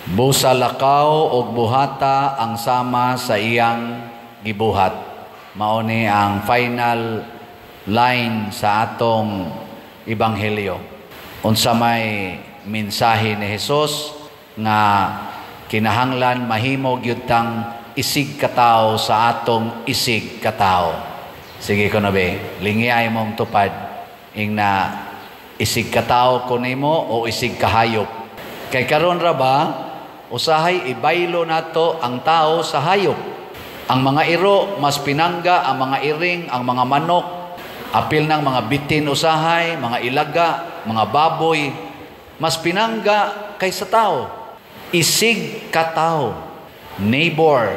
Busa lakaw og buhata ang sama sa iyang gibuhat. Mao ni ang final line sa atong ebanghelyo. Unsa may mensahe ni Hesus nga kinahanglan mahimo gyud tang isig katawo sa atong isig katawo. Sige ko na be, lingiay mong tupad ing na isig katawo ko nimo o isig kahayop. Kay karon ra ba usahay ibaylo nato ang tao sa hayop. Ang mga iro mas pinangga, ang mga iring, ang mga manok, apil ng mga bitin usahay, mga ilaga, mga baboy, mas pinangga kaysa tao. Isig katao, neighbor.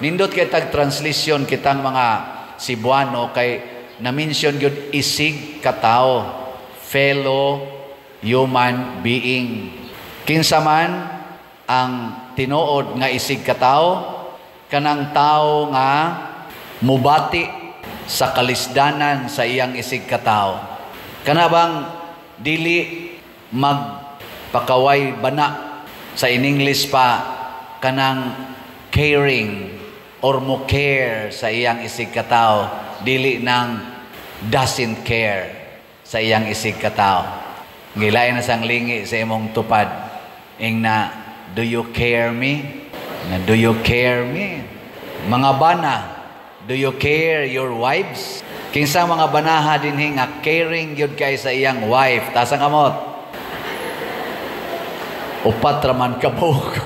Nindot kay tag translation kitang mga Cebuano kay na-mention gyud isig katao, fellow human being. Kinsa man ang tinuod nga isig katao, kanang tao nga mubati sa kalisdanan sa iyang isig katao. Kana bang dili magpakaway bana sa in English pa kanang caring or mo care sa iyang isig katao, dili nang doesn't care sa iyang isig katao. Gilay na sang lingi sa imong tupad ing na do you care me? Na do you care me? Mga bana, do you care your wives? Kinsa mga banaha dinhi nga caring gyud kay sa iyang wife. Tasa kamot. Upat raman kabog.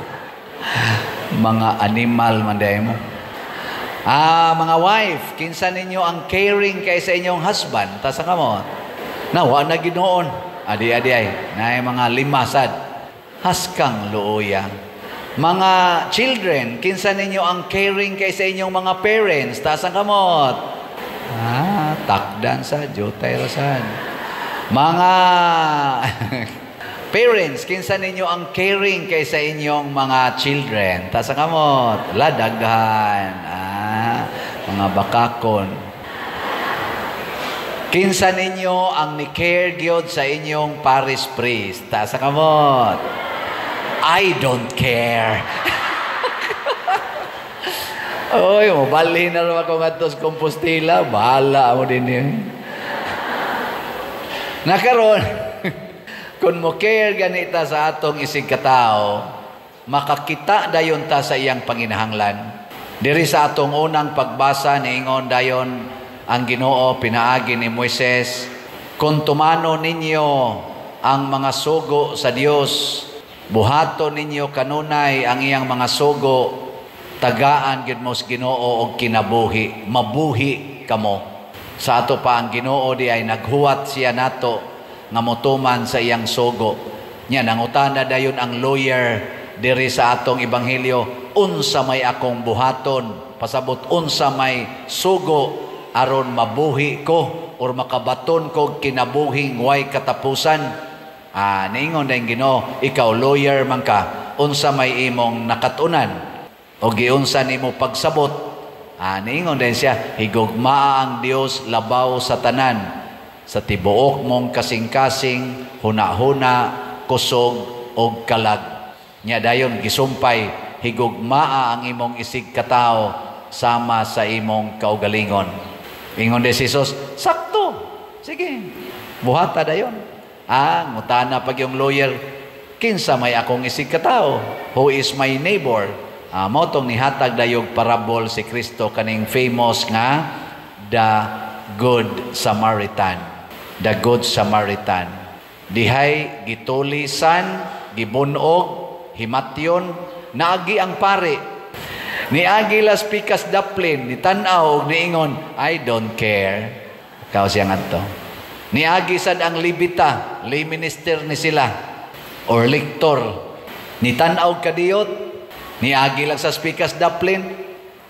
Mga animal man day mo. Mga wife, kinsa ninyo ang caring kay sa inyong husband? Tasa kamot. Nawa na Ginoon. Adi-adi ay, na mga limasad. Haskang luoya. Mga children, kinsa ninyo ang caring kay sa inyong mga parents? Taas ang kamot. Takdan sa jutay rasan. Mga parents, kinsa ninyo ang caring kay sa inyong mga children? Taas ang kamot. Ladaghan. Mga bakakon. Kinsa ninyo ang ni-care gyud sa inyong parish priest? Taas ang kamot. I don't care. Oy, mabali na naman ako nga tos Compostela. Bahala mo din yun. Nakaroon, kung mo care ganita sa atong isig katao, makakita dayon ta sa iyang panginahanglan. Diri sa atong unang pagbasa niingon dayon ang Ginoo pinaagi ni Moises, kung tumano ninyo ang mga sugo sa Dios, buhaton ninyo kanunay ang iyang mga sugo, tagaan gid mo sa Ginoo og kinabuhi, mabuhi kamo. Sa ato pa ang Ginoo di ay naghuwat siya nato nga motuman sa iyang sugo. Nya nangutana dayon ang lawyer diri sa atong ebanghelyo, unsa may akong buhaton? Pasabot unsa may sugo aron mabuhi ko or makabaton ko kinabuhing way katapusan? Niingon dahil Ginoo, ikaw lawyer man ka, unsa may imong nakatunan o giunsa nimo pagsabot? Niingon dahil siya, higugmaa ang Dios labaw sa tanan, sa tibuok mong kasing-kasing, huna-huna, kusog o kalag. Nya dayon gisumpay, higugmaa ang imong isig katao sama sa imong kaugalingon. Ingon de Jesus, sakto, sige, buhata dayon. Ngutana pag yung lawyer, kinsa may akong isig katao? Who is my neighbor? Motong nihatag dayog parabol si Kristo kaning famous nga the Good Samaritan. The Good Samaritan. Dihay gitulisan, gibunog, himatyon, naagi ang pare. Niagi las pikas daplin, nitanaw og niingon, I don't care. Kao siya ngadto. Niagi sad ang libita, lay minister ni sila or lektor. Nitanaw kadiyot, niagi lang sa spikas daplin,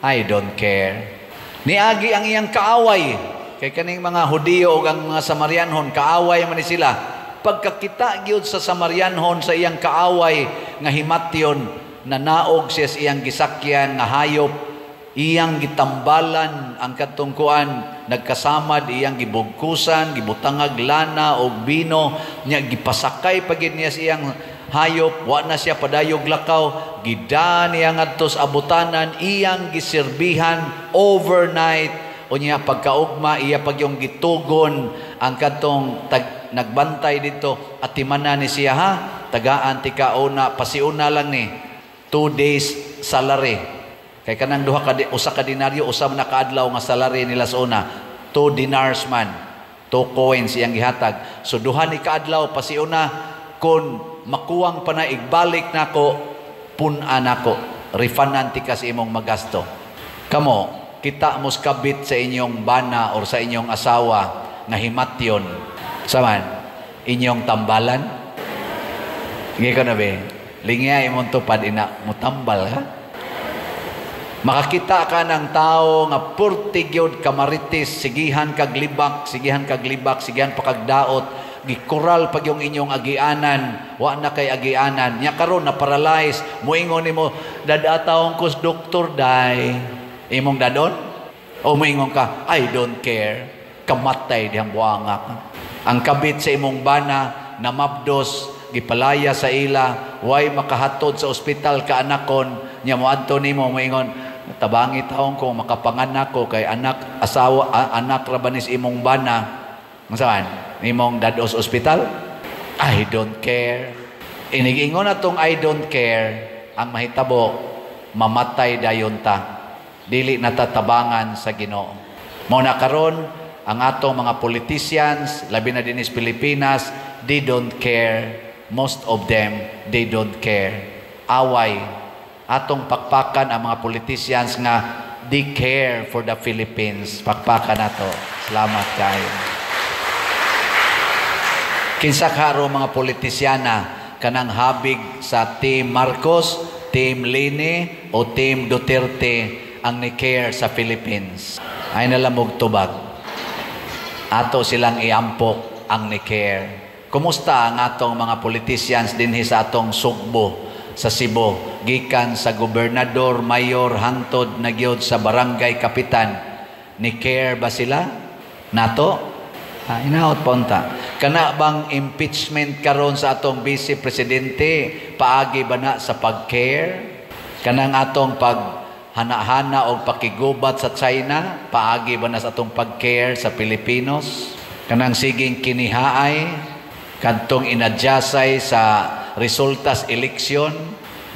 I don't care. Niagi ang iyang kaaway, kay kaning mga Hudiyo o ang mga Samarianhon, kaaway man ni sila. Pagkakita gyud sa Samarianhon sa iyang kaaway nga himatyon, nanaog siya sa iyang gisakyan nga hayop, iyang gitambalan ang katungkuan, nagkasamad iyang gibugkusan, gibutangag lana o bino, niya gipasakay pagid niya sa iyang hayop, wa na siya padayog lakaw, gida niya ngadto sa abutanan, iyang giserbihan overnight, unya pagkaugma iya pagyong gitugon ang katong nagbantay dito at timanan ni siya, ha, tagaan tika una, pasiuna lang ni 2 days salary. Kay kanang usa ka dinaryo, usa na kaadlaw nga salary nila sa una, 2 dinars man, 2 coins iyang gihatag. So duha ni kaadlaw pasiuna, kun makuwang pa na igbalik nako, pun-an nako, refundan tika sa imong magasto. Kamo, kita muskabit sa inyong bana or sa inyong asawa nga himatyon, saman, inyong tambalan. Hindi ko na be, lingya imong tupad ina, mutambal ha? Makakita ka ng tao nga purtigyod kamaritis, sigihan kaglibak, sigihan pakagdaot, gikural pag yung inyong agianan, wa na kay agianan, nya karon na paralyze, muingon nimo, dadatawon kus doktor day, imong dadon? O muingon ka, I don't care, kamatay diyang buangak. Ang kabit sa imong bana, namabdos, gipalaya sa ila, way makahatod sa ospital ka anakon, nya moadto nimo, muingon, tabangi taong ko makapanganak ko kay anak asawa anak rabanis imong bana saan imong dados ospital. I don't care. Inigingon atong I don't care, ang mahitabo mamatay dayon ta, dili natatabangan sa Ginoo. Mao na karon ang atong mga politicians labi na dinis Pilipinas, they don't care. Most of them, they don't care. Away atong pakpakan ang mga politicians nga they care for the Philippines. Pakpakan nato. Salamat kayo. Kinsa karo mga politisyana kanang habig sa Team Marcos, Team Lini o Team Duterte ang ni care sa Philippines. Ay nalamog tubag. Ato silang iampok ang ni care. Kumusta ang atong mga politicians dinhi sa atong Sugbo sa Cebu, gikan sa gobernador, mayor, hangtod na gyud sa barangay kapitan, ni care ba sila? Nato? Inaot ponta. Kana bang impeachment karon sa atong vice presidente, paagi ba na sa pag-care? Kanang atong paghana-hana o pakigubat sa China, paagi ba na sa atong pag-care sa Pilipinos? Kanang siging kinihaay, kadtong inadyasay sa resultas eleksyon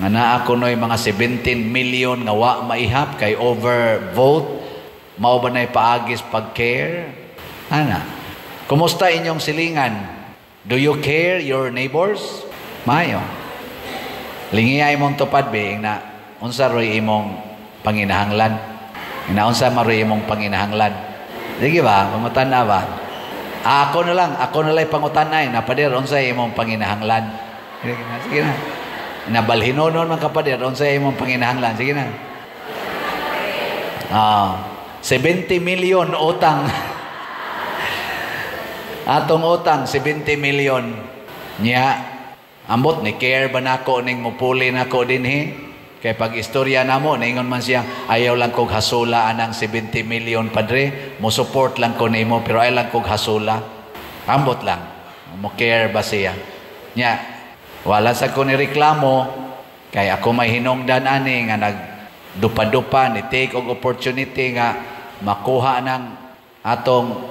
nga naa kunoy mga 17 million nga wa maihap kay overvote, mao ba nay paagis pag-care? Ana, kumusta inyong silingan? Do you care your neighbors? Mayo. Lingiyay mong tupad be na unsa roy imong panginahanglan? Inaunsa maroy imong panginahanglan? Sige ba, pangutana ba? Ako na lang pangutanay na pader unsay imong panginahanglan. Sige na. Nabalhinonon man kapader unsay imong panginahanglan. Sige na. 70 million utang. Atong utang 70 million. Nya ambot ni care ba nako ning mupuli nako dinhi? Kay pag istorya namo naingon man siya, ayaw lang kog hasula anang 70 million padre, mo support lang ko nimo pero ayaw lang kog hasula. Ambot lang. Mo care ba siya? Nya wala sa ko ni reklamo kay ako may hinungdan ani nga nagdupa-dupa ni take og opportunity nga makuha ng atong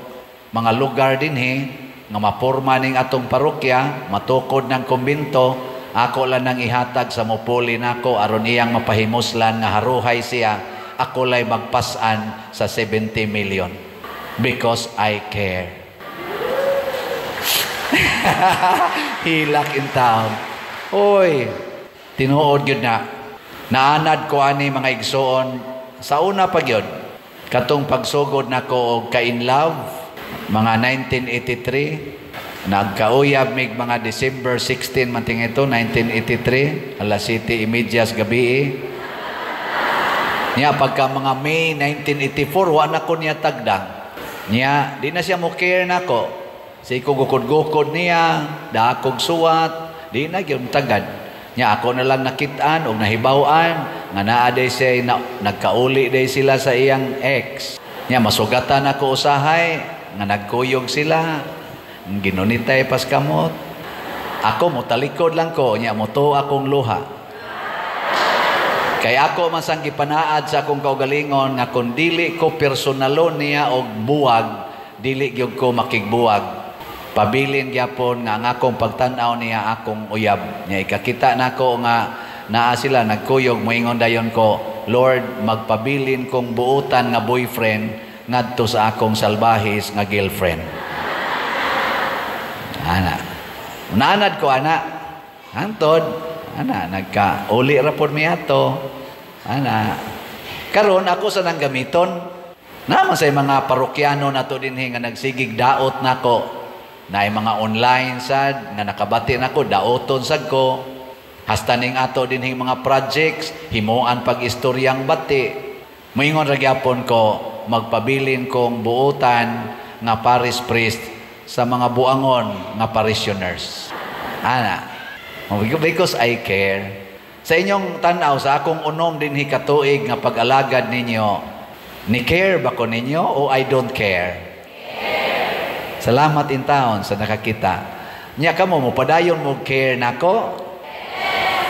mga lugar dinhi nga maporma ning atong parokya, matukod ng kumbento. Ako lang nang ihatag sa mupuli nako aron iyang mapahimuslan nga haruhay siya. Ako lay magpasan sa 70 million because I care. Hilak in town. Oy, tinuod yun na. Naanad ko ani mga igsoon sa una pa yun. Katong pagsugod na ko og ka-in love, mga 1983. Nagkauyab mig mga December 16 manting ito, 1983, alas 7:30 gabi. Niya pagka mga May 1984, wa na ko niya tagdang. Niya, di na siya mo care na ko. Sa ikugukod-gukod niya, dakog suwat, di na yung tagad. Nya ako na lang nakitaan o nahibawan nga naa day siya nagkauli day sila sa iyang ex. Nya masugatan ako usahay nga nagkuyog sila. Ginunitay pas kamot. Ako mo talikod lang ko, nya mo to akong luha. Kay ako man sang gipanaad sa akong kaugalingon nga kung dili ko personalon niya og buwag, dili gyud ko makigbuwag. Pabilin gyapon nga ang akong pagtan-aw niya akong uyab. Nya ikakita nako nga naa sila nagkuyog moingon dayon ko, Lord, magpabilin kong buutan nga boyfriend ngadto sa akong salbahis nga girlfriend. Ana. Nanad ko ana. Hantod, ana nagka-uli ra pod mi ato. Ana. Karon ako sa nang gamiton. Naman sa mga parokyano nato dinhi nga nagsigig daot nako. Naay mga online sad nga nakabati nako daoton sad ko. Hasta ning ato dinhi mga projects himuan pag-istoryang bati. Moingon ra gyapon ko magpabilin kong buutan nga parish priest sa mga buangon nga parishioners. Ana, because I care. Sa inyong tanaw, sa akong unom din katuig nga pag-alagad ninyo, ni care ba ko ninyo o I don't care? Care. Salamat in town sa nakakita. Nya kamo mo padayon mo care nako?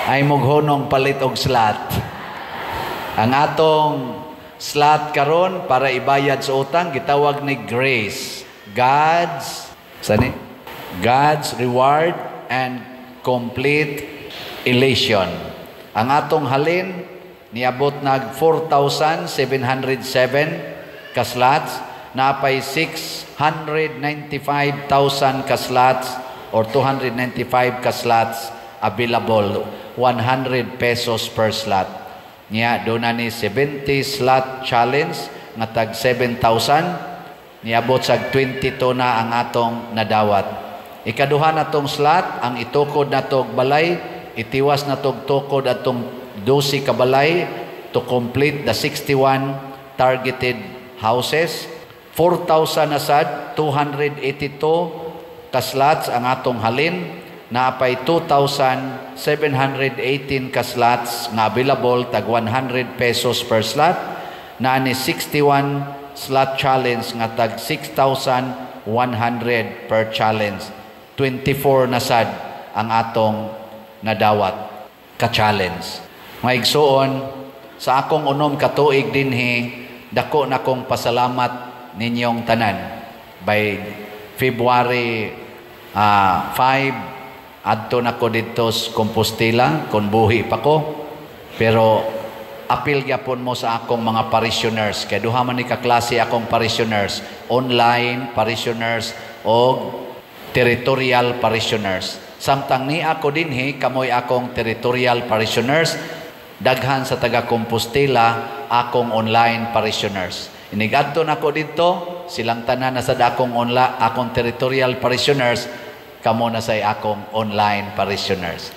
Ay mughonong palit og slot. Ang atong slot karon para ibayad sa utang gitawag ni grace. God's reward and complete elation. Ang atong halin niabot nag 4,707 ka slots, napay 695,000 ka slots or 295 ka slots available, 100 pesos per slot. Niya do na ni 70 slot challenge nga tag 7,000. Niabot sa 22 na ang atong nadawat. Ikaduha na tong slot, ang itukod na tong balay, itiwas na tong tukod atong 12 ka balay to complete the 61 targeted houses. 4,000 na sad, 282 ka slots ang atong halin, naapay 2,718 ka slots nga available tag 100 pesos per slot, na ni 61 slot challenge nga tag 6,100 per challenge. 24 na sad ang atong nadawat ka challenge. Maigsuon sa akong unom katuig dinhi, dako na kong pasalamat ninyong tanan. By February 5 adto na ko dito sa Compostela kun buhi pa ko, pero apil gyapon mo sa akong mga parishioners, kay duha man ni ka klase akong parishioners, online parishioners o territorial parishioners. Samtang ni ako dinhi kamoy akong territorial parishioners, daghan sa taga Compostela akong online parishioners. Inigadto na ko dito, silang tanan na sa akong akong territorial parishioners, kamo na sa akong online parishioners.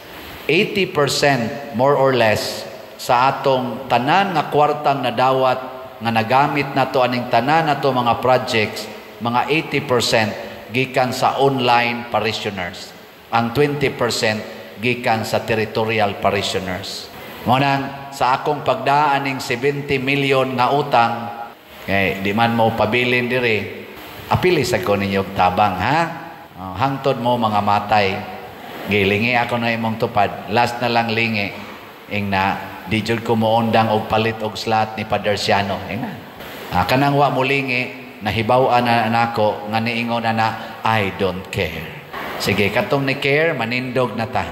80% more or less sa atong tanan nga kwartang nadawat nga nagamit nato aning tanan nato mga projects, mga 80% gikan sa online parishioners. Ang 20% gikan sa territorial parishioners. Munang sa akong pagdaan ning 70 million nga utang, di man mo pabilin diri, apili sa ko ninyo tabang ha. Hangtod mo mga matay. Gilingi ako na imong tupad. Last na lang lingi. Ing na di jud ko moondang og palit og slot ni Padre Siano. Kanang wa mulingi nahibaw-an na nako nga niingon na I don't care. Sige, katong ni care manindog na ta.